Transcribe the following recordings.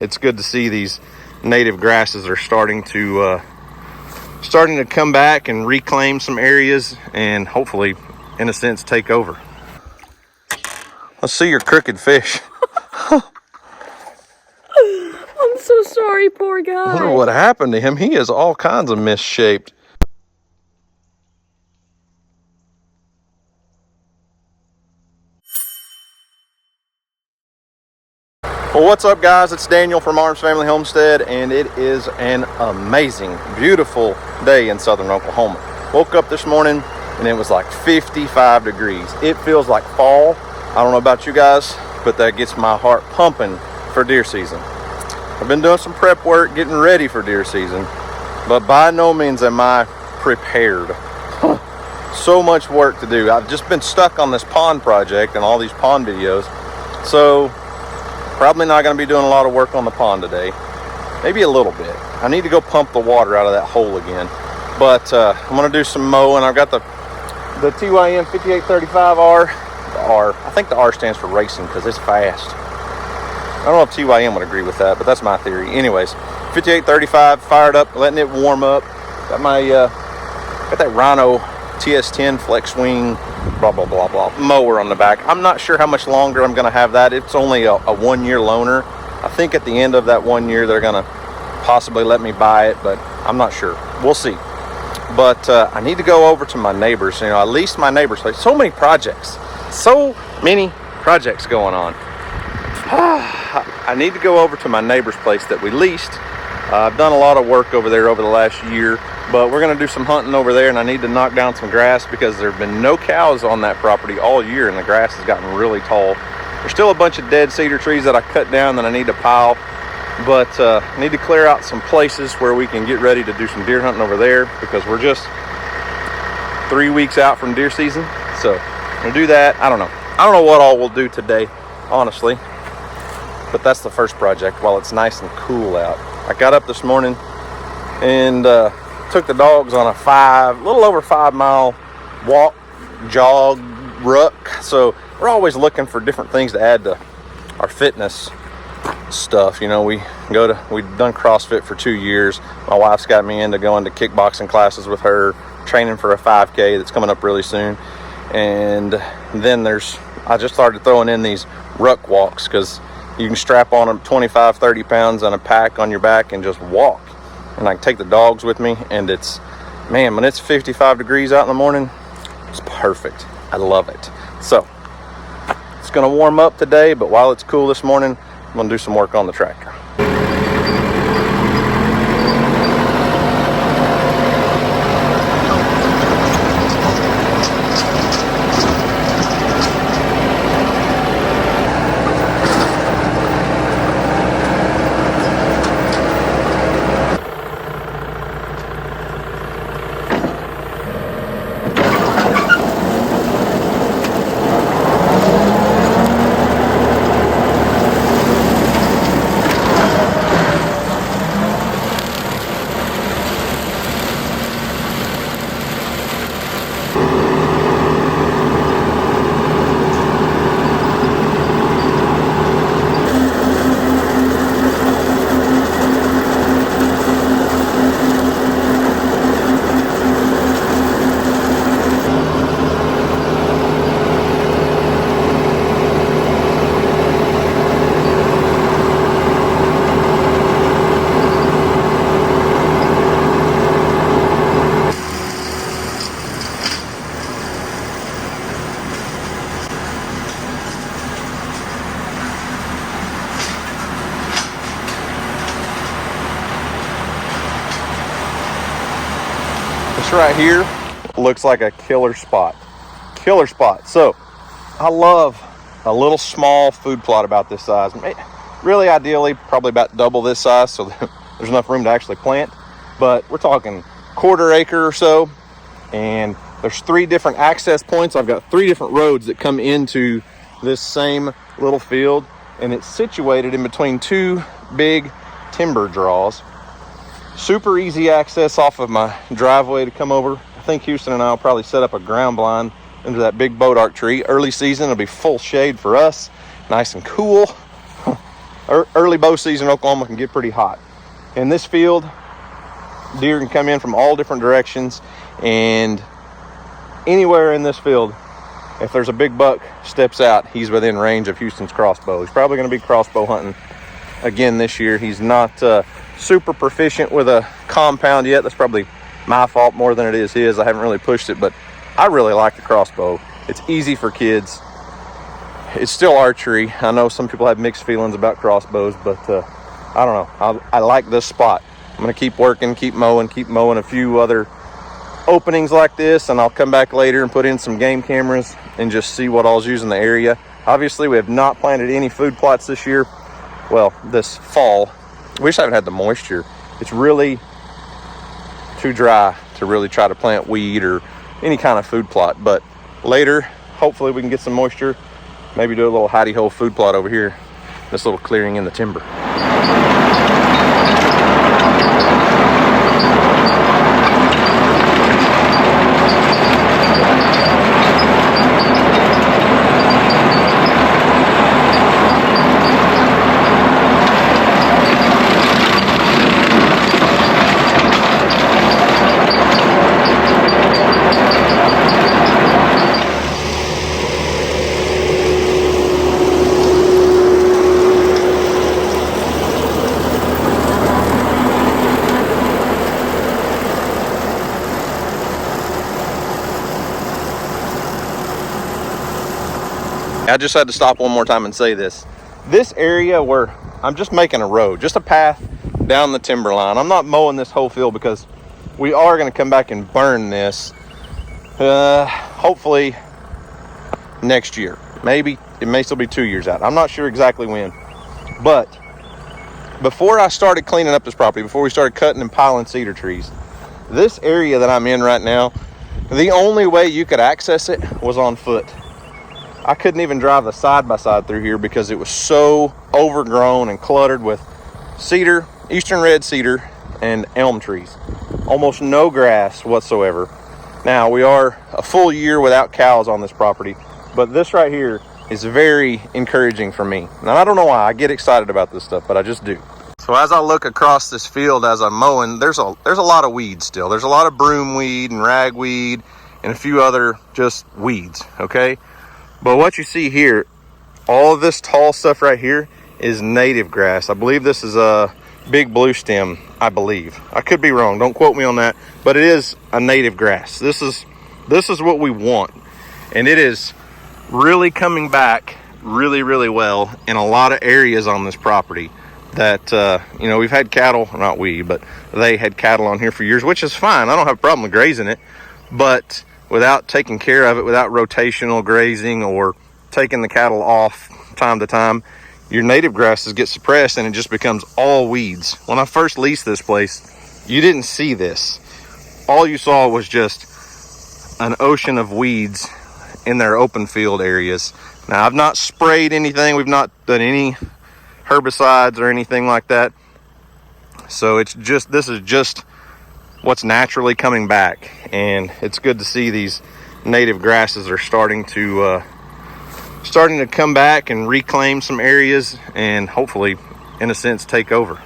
It's good to see these native grasses are starting to come back and reclaim some areas and hopefully, in a sense, take over. Let's see your crooked fish. I'm so sorry, poor guy. I wonder what happened to him. He is all kinds of misshaped. Well, what's up, guys? It's Daniel from Arms Family Homestead, and it is an amazing, beautiful day in southern Oklahoma. Woke up this morning and it was like 55 degrees. It feels like fall. I don't know about you guys, but that gets my heart pumping for deer season. I've been doing some prep work, getting ready for deer season, but by no means am I prepared. So much work to do. I've just been stuck on this pond project and all these pond videos, so probably not going to be doing a lot of work on the pond today. Maybe a little bit. I need to go pump the water out of that hole again. But I'm going to do some mowing. I've got the TYM 5835R. I think the R stands for racing because it's fast. I don't know if TYM would agree with that, but that's my theory. Anyways, 5835 fired up, letting it warm up. Got my got that Rhino TS10 flex wing blah blah blah blah mower on the back. I'm not sure how much longer I'm going to have that. It's only a 1-year loaner. I think at the end of that 1 year they're going to possibly let me buy it, but I'm not sure. We'll see. But I need to go over to my neighbors, at least my neighbors place. So many projects going on. I need to go over to my neighbor's place that we leased. I've done a lot of work over there over the last year, but we're going to do some hunting over there, and I need to knock down some grass because there have been no cows on that property all year, and the grass has gotten really tall. There's still a bunch of dead cedar trees that I cut down that I need to pile, but I need to clear out some places where we can get ready to do some deer hunting over there because we're just 3 weeks out from deer season. So I'm going to do that. I don't know what all we'll do today, honestly, but that's the first project while it's nice and cool out. I got up this morning and took the dogs on a little over 5 mile walk, jog, ruck. So we're always looking for different things to add to our fitness stuff. We've done CrossFit for 2 years. My wife's got me into going to kickboxing classes with her, training for a 5K that's coming up really soon. And then I just started throwing in these ruck walks because you can strap on them 25, 30 pounds on a pack on your back and just walk. And I can take the dogs with me, and when it's 55 degrees out in the morning, it's perfect. I love it. So it's going to warm up today, but while it's cool this morning, I'm going to do some work on the tractor. This right here looks like a killer spot. So I love a little small food plot about this size. Really, ideally, probably about double this size so there's enough room to actually plant. But we're talking 1/4 acre or so. And there's 3 different access points. I've got 3 different roads that come into this same little field. And it's situated in between 2 big timber draws. Super easy access off of my driveway to come over. I think Houston and I will probably set up a ground blind into that big boat arc tree. Early season, it'll be full shade for us. Nice and cool. early bow season in Oklahoma can get pretty hot. In this field, deer can come in from all different directions, and anywhere in this field, if there's a big buck steps out, he's within range of Houston's crossbow. He's probably going to be crossbow hunting again this year. He's not super proficient with a compound yet. That's probably my fault more than it is his. I haven't really pushed it, but I really like the crossbow. It's easy for kids. It's still archery. I know some people have mixed feelings about crossbows, but I don't know. I like this spot. I'm going to keep working, keep mowing a few other openings like this, and I'll come back later and put in some game cameras and just see what all's using the area. Obviously, we have not planted any food plots this year. Well, this fall. We just haven't had the moisture. It's really too dry to really try to plant weed or any kind of food plot. But later, hopefully we can get some moisture. Maybe do a little hidey-hole food plot over here. This little clearing in the timber. I just had to stop one more time and say this. This area where I'm just making a road, just a path down the timber line. I'm not mowing this whole field because we are going to come back and burn this hopefully next year. Maybe it may still be 2 years out. I'm not sure exactly when. But before I started cleaning up this property, before we started cutting and piling cedar trees, this area that I'm in right now, the only way you could access it was on foot. I couldn't even drive the side-by-side through here because it was so overgrown and cluttered with cedar, eastern red cedar, and elm trees. Almost no grass whatsoever. Now, we are a full year without cows on this property, but this right here is very encouraging for me. Now, I don't know why I get excited about this stuff, but I just do. So as I look across this field as I'm mowing, there's a lot of weeds still. There's a lot of broomweed and ragweed and a few other just weeds, okay? But what you see here, all of this tall stuff right here is native grass. I believe this is a big blue stem, I believe. I could be wrong, don't quote me on that, but it is a native grass. This is what we want. And it is really coming back really, really well in a lot of areas on this property that, we've had cattle, not we, but they had cattle on here for years, which is fine. I don't have a problem with grazing it, but without taking care of it, without rotational grazing or taking the cattle off time to time, your native grasses get suppressed and it just becomes all weeds. When I first leased this place, you didn't see this. All you saw was just an ocean of weeds in their open field areas. Now, I've not sprayed anything. We've not done any herbicides or anything like that. So this is just what's naturally coming back, and it's good to see these native grasses are starting to come back and reclaim some areas and hopefully, in a sense, take over.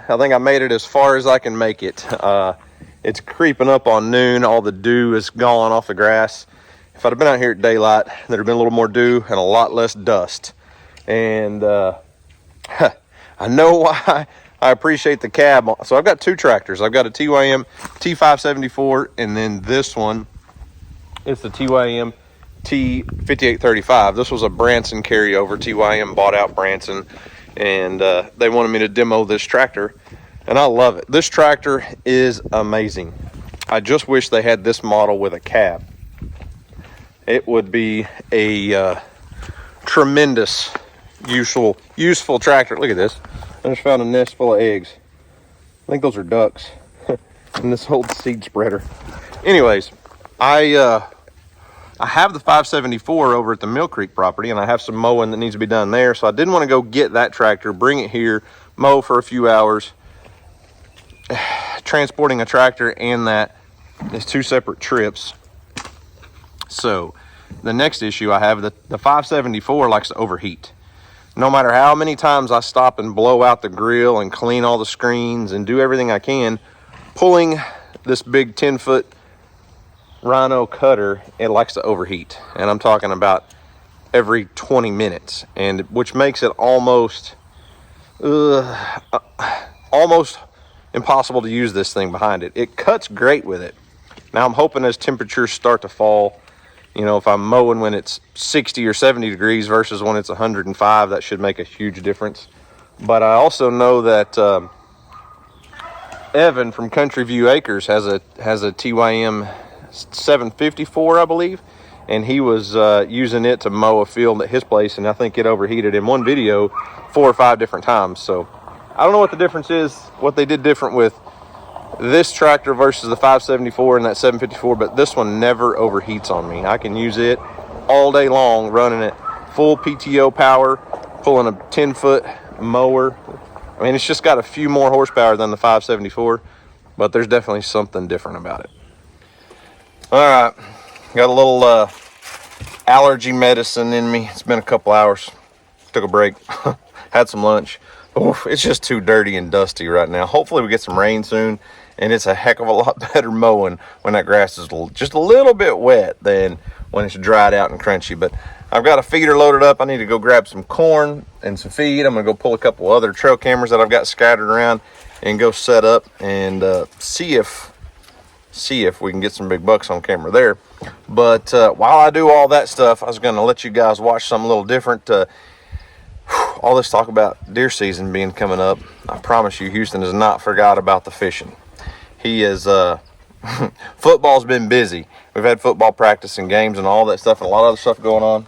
I think I made it as far as I can make it. It's creeping up on noon. All the dew is gone off the grass. If I'd have been out here at daylight, there'd have been a little more dew and a lot less dust. And I know why I appreciate the cab. So I've got two tractors. I've got a TYM T574, and then this one is the TYM T5835. This was a Branson carryover. TYM bought out Branson, and they wanted me to demo this tractor, and I love it. This tractor is amazing. I just wish they had this model with a cab. It would be a tremendous, useful tractor. Look at this. I just found a nest full of eggs. I think those are ducks. And this old seed spreader. Anyways, I have the 574 over at the Mill Creek property, and I have some mowing that needs to be done there. So I didn't want to go get that tractor, bring it here, mow for a few hours. Transporting a tractor and that is two separate trips. So the next issue I have, the 574 likes to overheat. No matter how many times I stop and blow out the grill and clean all the screens and do everything I can, pulling this big 10-foot Rhino cutter, it likes to overheat. And I'm talking about every 20 minutes, and which makes it almost impossible to use this thing behind it. It cuts great with it. Now I'm hoping as temperatures start to fall, you know, if I'm mowing when it's 60 or 70 degrees versus when it's 105, that should make a huge difference. But I also know that Evan from Country View Acres has a TYM 754, I believe, and he was using it to mow a field at his place, and I think it overheated in one video 4 or 5 different times. So I don't know what the difference is, what they did different with this tractor versus the 574 and that 754, but this one never overheats on me. I can use it all day long, running it full PTO power, pulling a 10-foot mower. I mean, it's just got a few more horsepower than the 574, but there's definitely something different about it. All right, got a little allergy medicine in me. It's been a couple hours. Took a break, had some lunch. Oof, it's just too dirty and dusty right now. Hopefully we get some rain soon, and it's a heck of a lot better mowing when that grass is just a little bit wet than when it's dried out and crunchy. But I've got a feeder loaded up. I need to go grab some corn and some feed. I'm gonna go pull a couple other trail cameras that I've got scattered around and go set up and see if we can get some big bucks on camera there. But while I do all that stuff, I was gonna let you guys watch something a little different. All this talk about deer season being coming up, I promise you, Houston has not forgot about the fishing. He is, football's been busy. We've had football practice and games and all that stuff, and a lot of other stuff going on.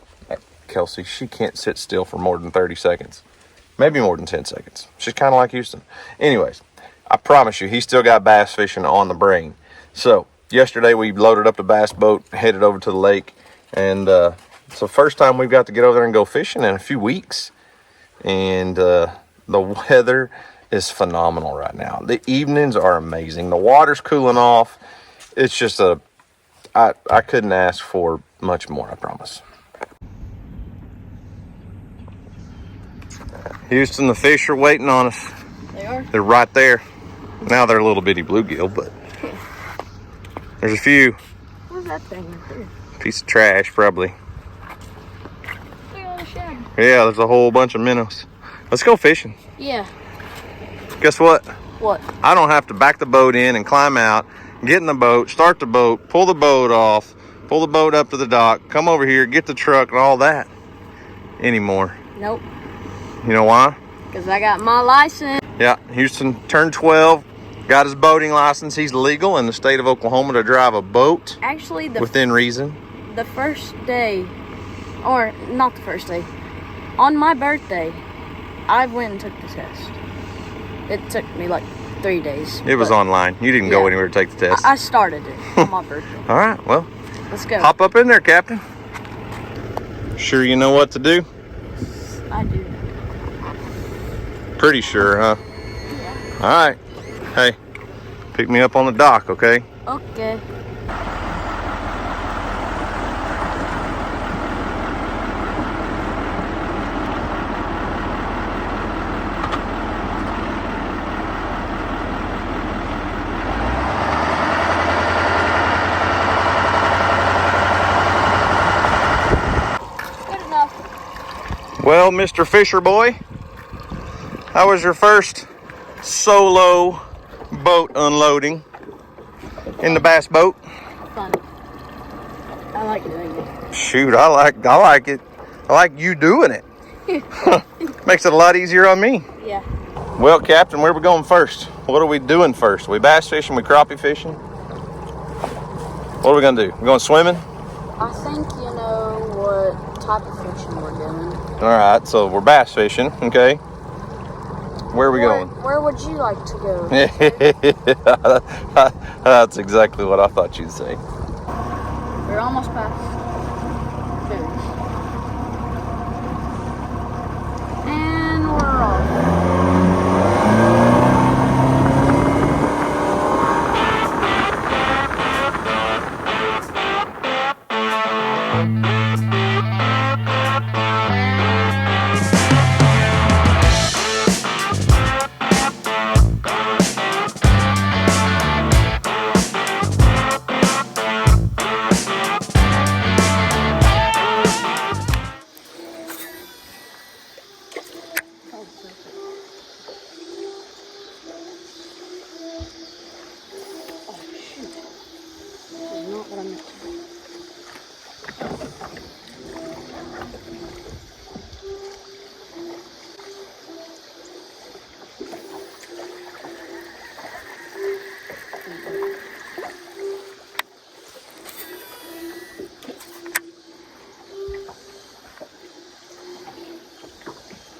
Kelsey, she can't sit still for more than 30 seconds. Maybe more than 10 seconds. She's kind of like Houston. Anyways, I promise you, he's still got bass fishing on the brain. So, yesterday we loaded up the bass boat, headed over to the lake, and it's the first time we've got to get over there and go fishing in a few weeks. And the weather is phenomenal right now. The evenings are amazing. The water's cooling off. It's just I couldn't ask for much more, I promise. Houston, the fish are waiting on us. They are? They're right there. Now they're a little bitty bluegill, but there's a few. What's that thing right there? Piece of trash, probably. Look at all the shag. Yeah, there's a whole bunch of minnows. Let's go fishing. Yeah. Guess what? What? I don't have to back the boat in and climb out, get in the boat, start the boat, pull the boat off, pull the boat up to the dock, come over here, get the truck and all that anymore. Nope. You know why? Because I got my license. Yeah, Houston turned 12, got his boating license. He's legal in the state of Oklahoma to drive a boat. Actually, within reason. The first day, or not the first day, on my birthday, I went and took the test. It took me like 3 days. It was online. You didn't go anywhere to take the test. I started it on my birthday. All right, well, let's go. Hop up in there, Captain. Sure you know what to do? I do. Pretty sure, huh? Yeah. All right. Hey, pick me up on the dock, okay? Okay. Well, Mr. Fisher Boy, how was your first solo boat unloading in the bass boat? Fun. I like doing it. Shoot, I like it. I like you doing it. Makes it a lot easier on me. Yeah. Well, Captain, where are we going first? What are we doing first? We bass fishing, we crappie fishing? What are we gonna do? We going swimming? I think you know what type of fishing we're doing. All right, so we're bass fishing, okay? Where are we going? Where would you like to go? That's exactly what I thought you'd say. We're almost past Hoodies. And we're off. Not what I meant to do.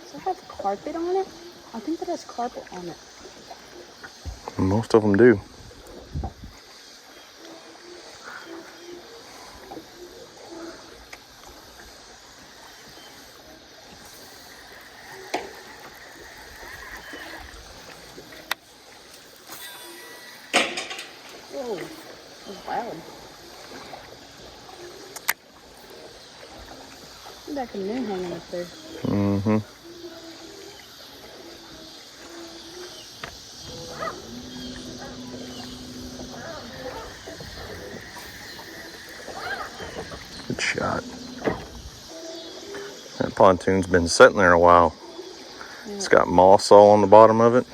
Does it have carpet on it? I think it has carpet on it. Most of them do. Whoa, that's loud. Look at that canoe hanging up there. Mm-hmm. Good shot. That pontoon's been sitting there a while. Yeah. It's got moss all on the bottom of it.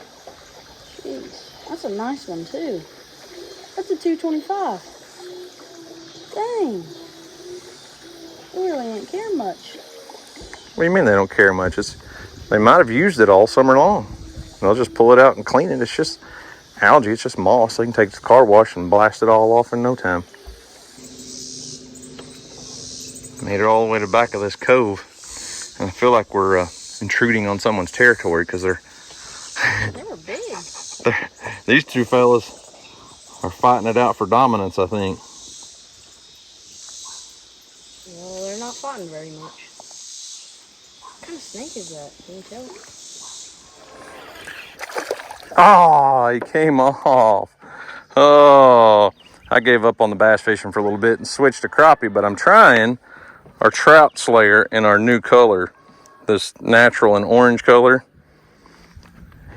Jeez, that's a nice one too. That's a 225. Dang. They really ain't care much. What do you mean they don't care much? They might have used it all summer long. They'll just pull it out and clean it. It's just algae. It's just moss. They can take the car wash and blast it all off in no time. Made it all the way to the back of this cove. And I feel like we're intruding on someone's territory because they were big. These two fellas are fighting it out for dominance, I think. Well, they're not fighting very much. What kind of snake is that? Can you tell? Oh, he came off. Oh, I gave up on the bass fishing for a little bit and switched to crappie, but I'm trying our trout slayer in our new color, this natural and orange color.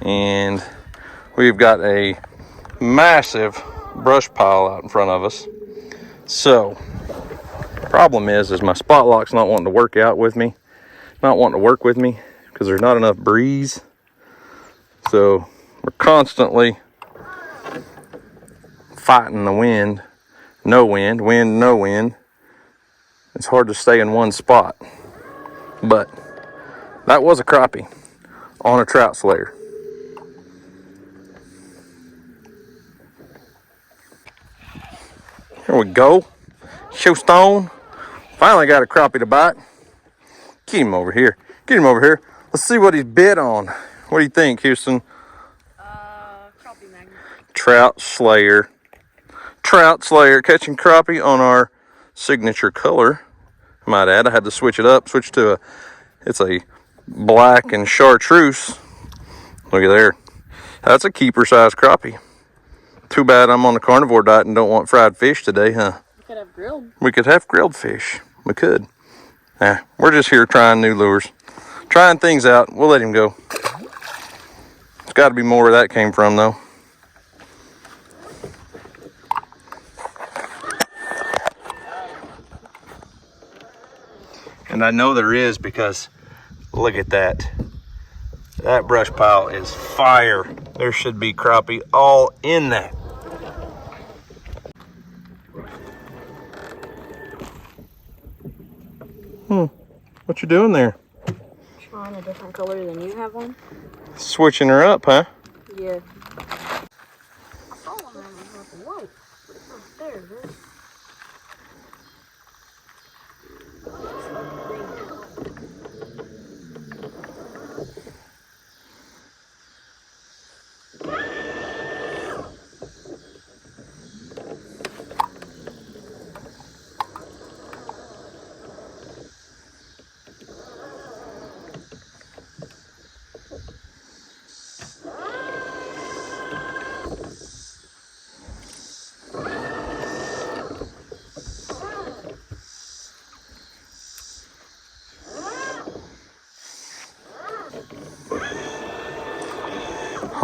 And we've got a massive brush pile out in front of us. So, problem is my spot lock's not wanting to work with me because there's not enough breeze. So we're constantly fighting the wind. No wind, wind, no wind. It's hard to stay in one spot. But that was a crappie on a trout slayer. Here we go. Showstone. Finally got a crappie to bite. Get him over here. Get him over here. Let's see what he's bit on. What do you think, Houston? Crappie magnet. Trout slayer. Trout slayer catching crappie on our signature color. I might add, I had to switch it up. Switch to it's a black and chartreuse. Look at there. That's a keeper size crappie. Too bad I'm on the carnivore diet and don't want fried fish today, huh? We could have grilled. We could have grilled fish. We could. We're just here trying new lures. Trying things out. We'll let him go. There's got to be more where that came from, though. And I know there is because Look at that. That brush pile is fire. There should be crappie all in that. What you doing there? Trying a different color than you have one. Switching her up, huh? Yeah. I saw one that was white. There it is.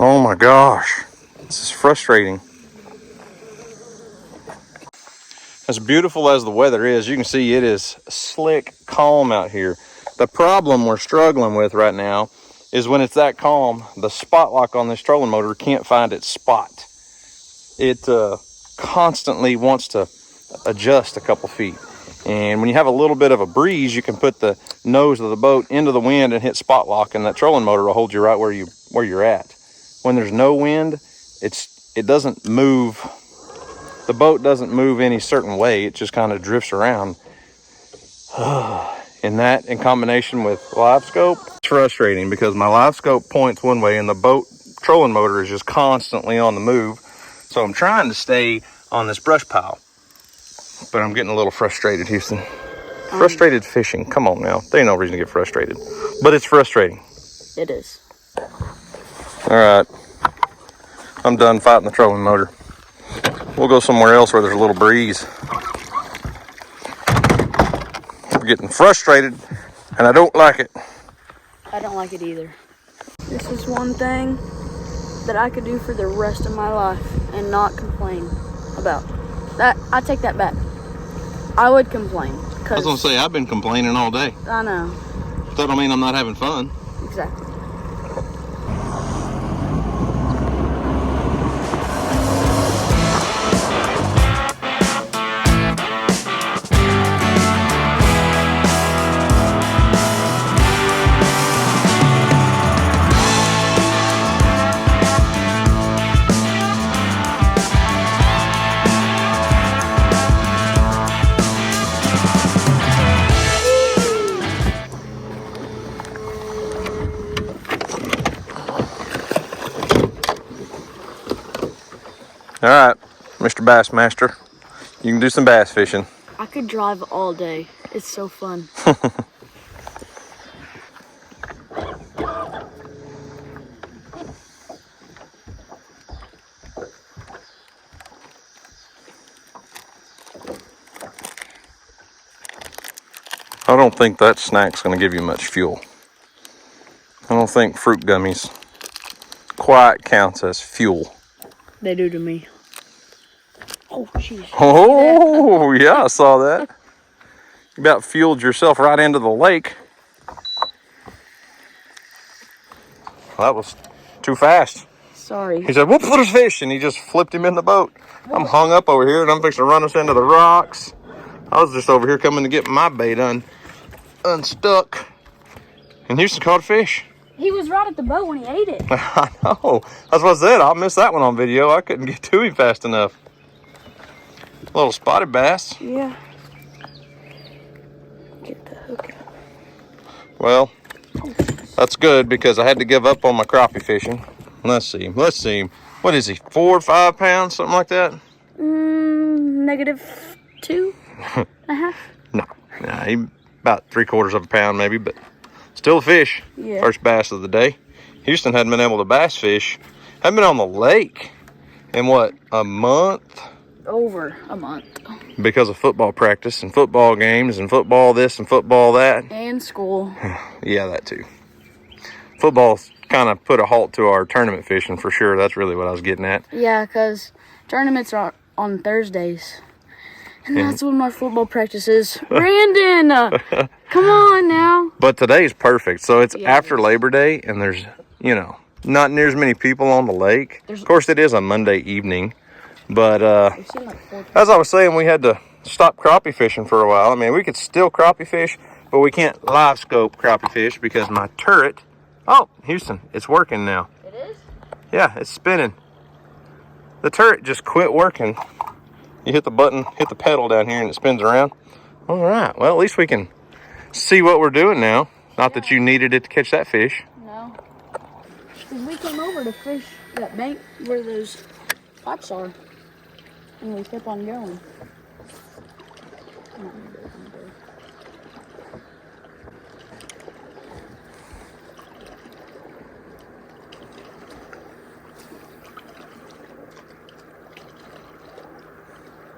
Oh my gosh, this is frustrating. As beautiful as the weather is, you can see it is slick, calm out here. The problem we're struggling with right now is when it's that calm, the spot lock on this trolling motor can't find its spot. It constantly wants to adjust a couple feet. And when you have a little bit of a breeze, you can put the nose of the boat into the wind and hit spot lock, and that trolling motor will hold you right where you're at. When there's no wind, it doesn't move. The boat doesn't move any certain way. It just kind of drifts around. And that, in combination with live scope, it's frustrating because my live scope points one way and the boat trolling motor is just constantly on the move. So I'm trying to stay on this brush pile, but I'm getting a little frustrated, Houston. Frustrated fishing. Come on now. There ain't no reason to get frustrated, but it's frustrating. It is. All right, I'm done fighting the trolling motor. We'll go somewhere else where there's a little breeze. I'm getting frustrated, and I don't like it. I don't like it either. This is one thing that I could do for the rest of my life and not complain about. That I take that back. I would complain. I was gonna say, I've been complaining all day. I know. That don't mean I'm not having fun. Exactly. All right, Mr. Bassmaster, you can do some bass fishing. I could drive all day. It's so fun. I don't think that snack's gonna give you much fuel. I don't think fruit gummies quite counts as fuel. They do to me. Oh, jeez. Oh, yeah, I saw that. You about fueled yourself right into the lake. Well, that was too fast. Sorry. He said, whoop, there's fish, and he just flipped him in the boat. I'm hung up over here, and I'm fixing to run us into the rocks. I was just over here coming to get my bait unstuck. And Houston caught a fish. He was right at the boat when he ate it. I know. That's what I said. I'll miss that one on video. I couldn't get to him fast enough. A little spotted bass. Yeah. Get the hook out. Well, that's good because I had to give up on my crappie fishing. Let's see. What is he, 4 or 5 pounds, something like that? -2.5. No, he about 3/4 of a pound maybe, but still a fish. Yeah. First bass of the day. Houston hadn't been able to bass fish. Hadn't been on the lake in what, a month? Over a month. Because of football practice and football games and football this and football that. And school. Yeah, that too. Football's kind of put a halt to our tournament fishing for sure. That's really what I was getting at. Yeah, because tournaments are on Thursdays. And that's when my football practice is. Brandon, come on now. But today's perfect. So it's Yeah, after Labor Day, and there's, you know, not near as many people on the lake. Of course, it is a Monday evening. But as I was saying, we had to stop crappie fishing for a while. I mean, we could still crappie fish, but we can't live scope crappie fish because my turret... Oh, Houston, it's working now. It is? Yeah, it's spinning. The turret just quit working. You hit the button, hit the pedal down here, and it spins around. All right, well, at least we can see what we're doing now. Not that you needed it to catch that fish. No. Because we came over to fish that bank where those pots are. And we kept on going.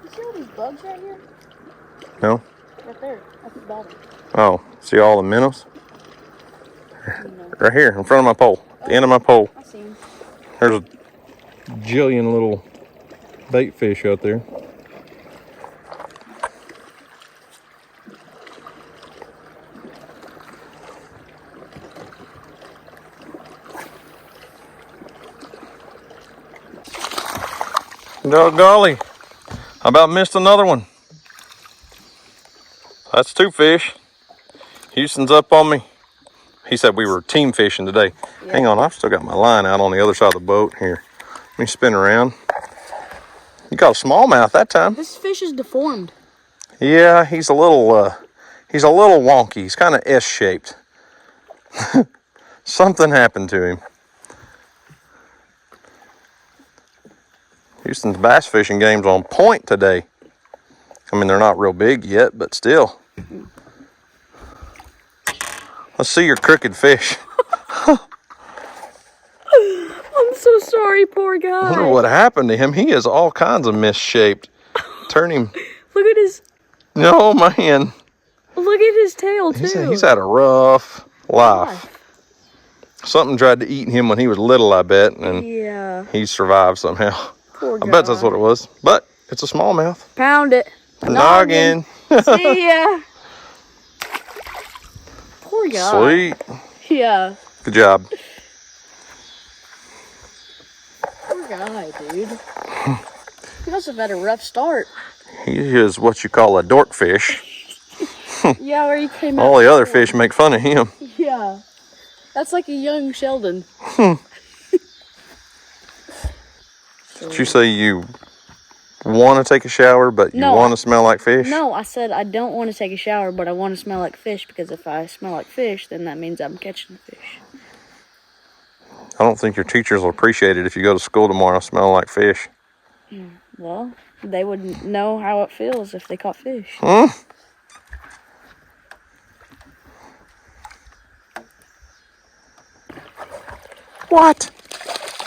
You see all these bugs right here? No? Right there, at the bottom. Oh, see all the minnows? Right here, in front of my pole. At the end of my pole. I see them. There's a jillion little bait fish out there. Oh, golly. I about missed another one. That's 2 fish. Houston's up on me. He said we were team fishing today. Yeah. Hang on, I've still got my line out on the other side of the boat here. Let me spin around. You got a smallmouth that time. This fish is deformed. Yeah, he's a little wonky. He's kind of S-shaped. Something happened to him. Houston's bass fishing game's on point today. I mean, they're not real big yet, but still. Let's see your crooked fish. I'm so sorry, poor guy. I wonder what happened to him. He is all kinds of misshaped. Turn him. Look at his... No, man. Look at his tail, too. He's had a rough life. Something tried to eat him when he was little, I bet, and yeah, he survived somehow. Poor guy. I bet that's what it was. But it's a smallmouth. Pound it. Noggin. See ya. Poor guy. Sweet. Yeah. Good job. Poor guy, dude. He must have had a rough start. He is what you call a dork fish. Yeah, where he came out. All the other fish make fun of him. Yeah. That's like a young Sheldon. Did you say you want to take a shower, but you want to smell like fish? No, I said I don't want to take a shower, but I want to smell like fish, because if I smell like fish, then that means I'm catching fish. I don't think your teachers will appreciate it if you go to school tomorrow smelling like fish. Well, they would know how it feels if they caught fish. What?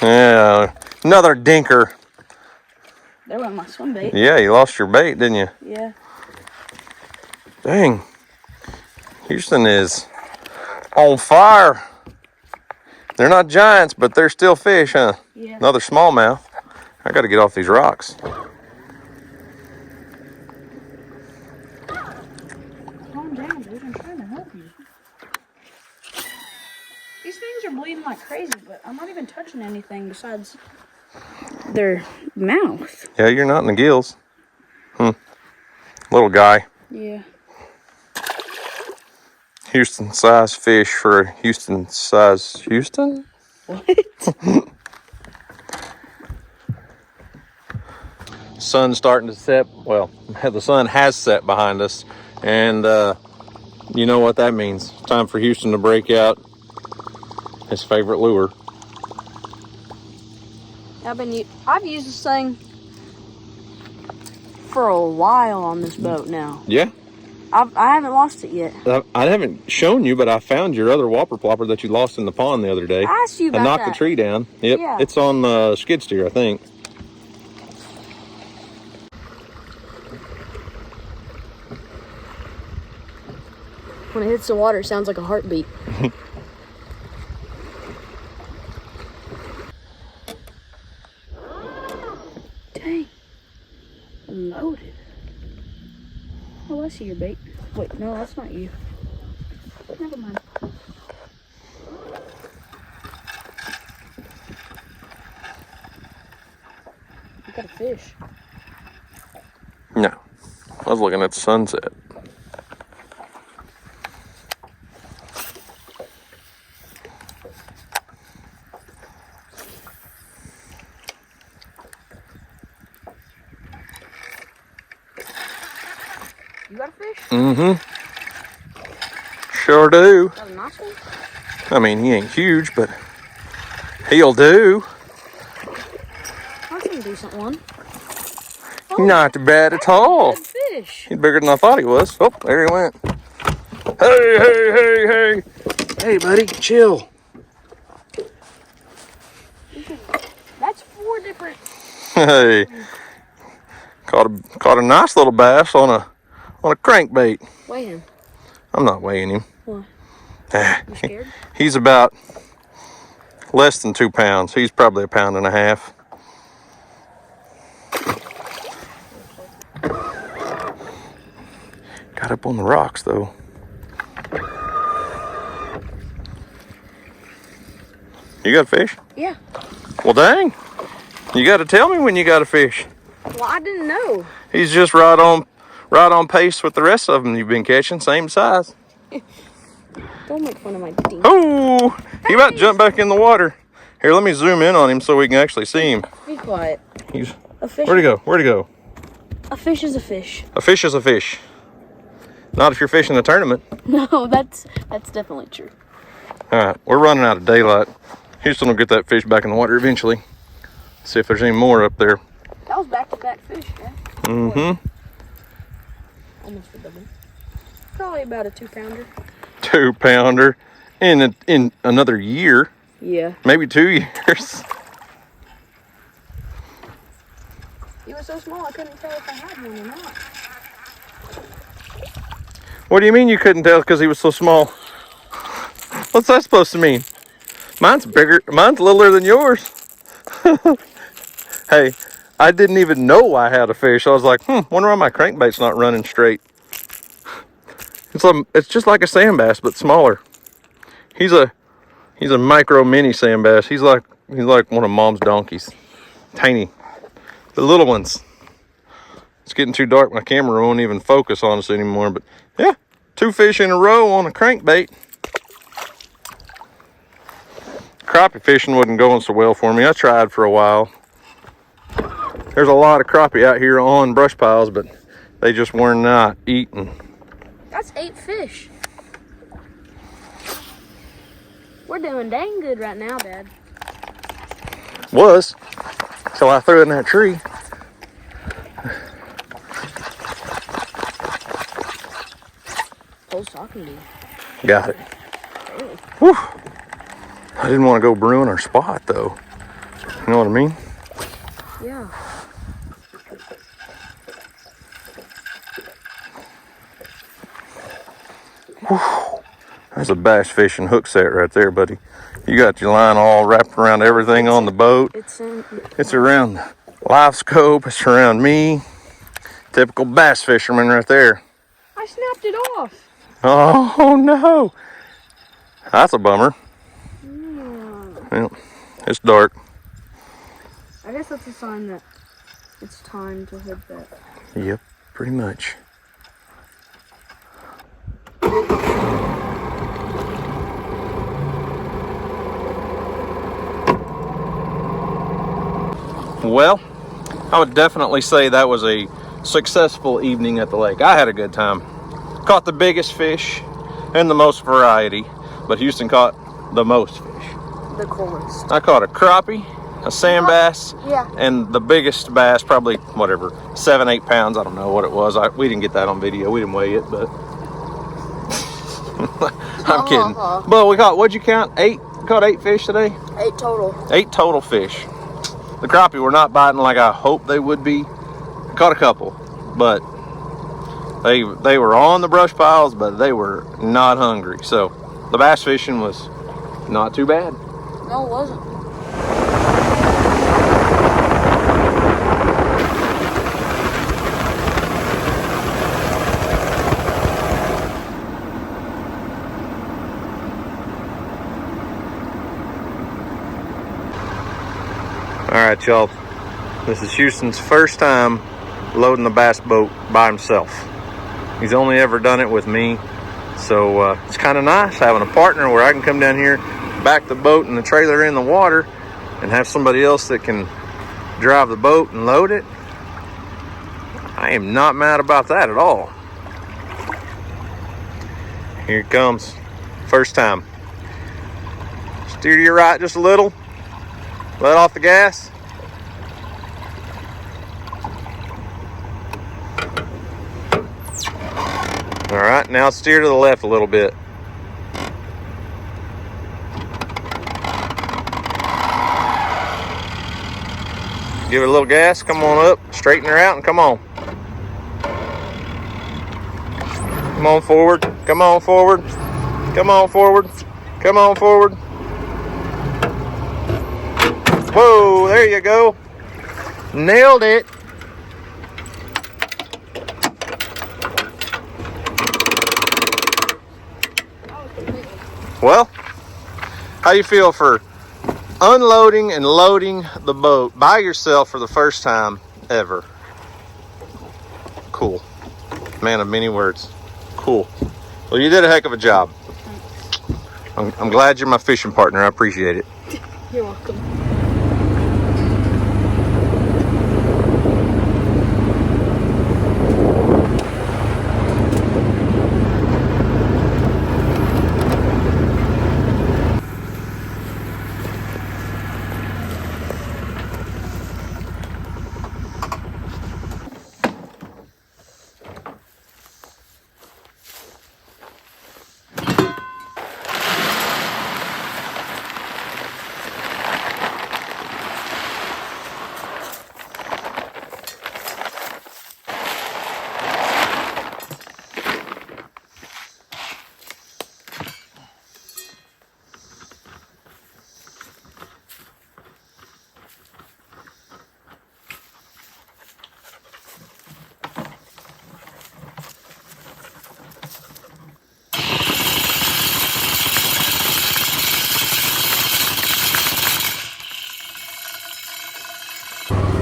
Yeah, another dinker. There went my swim bait. Yeah, you lost your bait, didn't you? Yeah. Dang. Houston is on fire. They're not giants, but they're still fish, huh? Yeah. Another smallmouth. I got to get off these rocks. Calm down, dude. I'm trying to help you. These things are bleeding like crazy, but I'm not even touching anything besides their mouth. Yeah, you're not in the gills. Little guy. Yeah. Houston size fish for Houston size Houston? What? Sun's starting to set. Well, the sun has set behind us, and you know what that means. Time for Houston to break out his favorite lure. I've used this thing for a while on this boat now. Yeah? I haven't lost it yet. I haven't shown you, but I found your other whopper plopper that you lost in the pond the other day. I asked you about knocked that. the tree down. Yep, Yeah. It's on skid steer, I think. When it hits the water, it sounds like a heartbeat. Dang. Loaded. Oh, I see your bait. Wait, no, that's not you. Never mind. You got a fish. No, I was looking at the sunset. You got a fish? Mm-hmm. Sure do. That was a nice one. I mean, he ain't huge, but he'll do. That's a decent one. Not bad at all. Good fish. He's bigger than I thought he was. Oh, there he went. Hey, hey, hey, hey. Hey, buddy, chill. That's 4 different. Hey. Caught a nice little bass on a crankbait. Weigh him. I'm not weighing him. Why? You scared? He's about less than 2 pounds. He's probably 1.5 pounds. Got up on the rocks though. You got a fish? Yeah. Well, dang. You got to tell me when you got a fish. Well, I didn't know. He's just right on pace with the rest of them you've been catching, same size. Don't make fun of my team. Oh, he about to jump back in the water. Here, let me zoom in on him so we can actually see him. Be quiet. A fish. Where'd he go? Where'd he go? A fish is a fish. A fish is a fish. Not if you're fishing a tournament. No, that's definitely true. All right, we're running out of daylight. Houston will get that fish back in the water eventually. See if there's any more up there. That was back-to-back fish, yeah? Mm-hmm. Almost a double. Probably about a 2-pounder. 2-pounder in another year. Yeah. Maybe 2 years. He was so small I couldn't tell if I had one or not. What do you mean you couldn't tell because he was so small? What's that supposed to mean? Mine's bigger. Mine's littler than yours. Hey, I didn't even know I had a fish. I was like, wonder why my crankbait's not running straight. It's just like a sand bass, but smaller. He's a micro mini sand bass. He's like one of Mom's donkeys. Tiny. The little ones. It's getting too dark. My camera won't even focus on us anymore. But yeah, 2 fish in a row on a crankbait. Crappie fishing wasn't going so well for me. I tried for a while. There's a lot of crappie out here on brush piles, but they just were not eating. That's 8 fish. We're doing dang good right now, Dad. Was. Till I threw it in that tree. Cole's talking to you. Got it. Really? Whew. I didn't want to go ruin our spot, though. You know what I mean? Yeah. Whew. That's a bass fishing hook set right there, buddy. You got your line all wrapped around everything on the boat. It's around the live scope. It's around me. Typical bass fisherman right there. I snapped it off. Oh no. That's a bummer. Yeah. Well, it's dark. I guess that's a sign that it's time to head back. Yep, pretty much. Well, I would definitely say that was a successful evening at the lake. I had a good time. Caught the biggest fish and the most variety, but Houston caught the most fish. The coolest. I caught a crappie, a sand bass, Yeah. and the biggest bass, probably whatever, 7, 8 pounds. I don't know what it was. We didn't get that on video. We didn't weigh it, but I'm kidding. But we caught, what'd you count? 8? Caught 8 fish today? 8 total. 8 total fish. The crappie were not biting like I hoped they would be. Caught a couple, but they were on the brush piles, but they were not hungry. So the bass fishing was not too bad. No, it wasn't. right, y'all. This is Houston's first time loading the bass boat by himself. He's only ever done it with me. So it's kind of nice having a partner where I can come down here, back the boat and the trailer in the water, and have somebody else that can drive the boat and load it. I am not mad about that at all. Here it comes. First time. Steer to your right just a little. Let off the gas. All right, now steer to the left a little bit. Give it a little gas, come on up, straighten her out and come on. Come on forward, come on forward, come on forward, come on forward. Whoa, there you go. Nailed it. Well, how you feel for unloading and loading the boat by yourself for the first time ever? Cool. Man of many words. Cool. Well, you did a heck of a job. I'm glad you're my fishing partner. I appreciate it. You're welcome.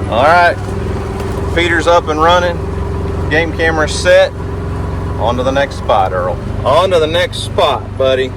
All right, feeder's up and running, game camera set. On to the next spot, Earl. On to the next spot, buddy.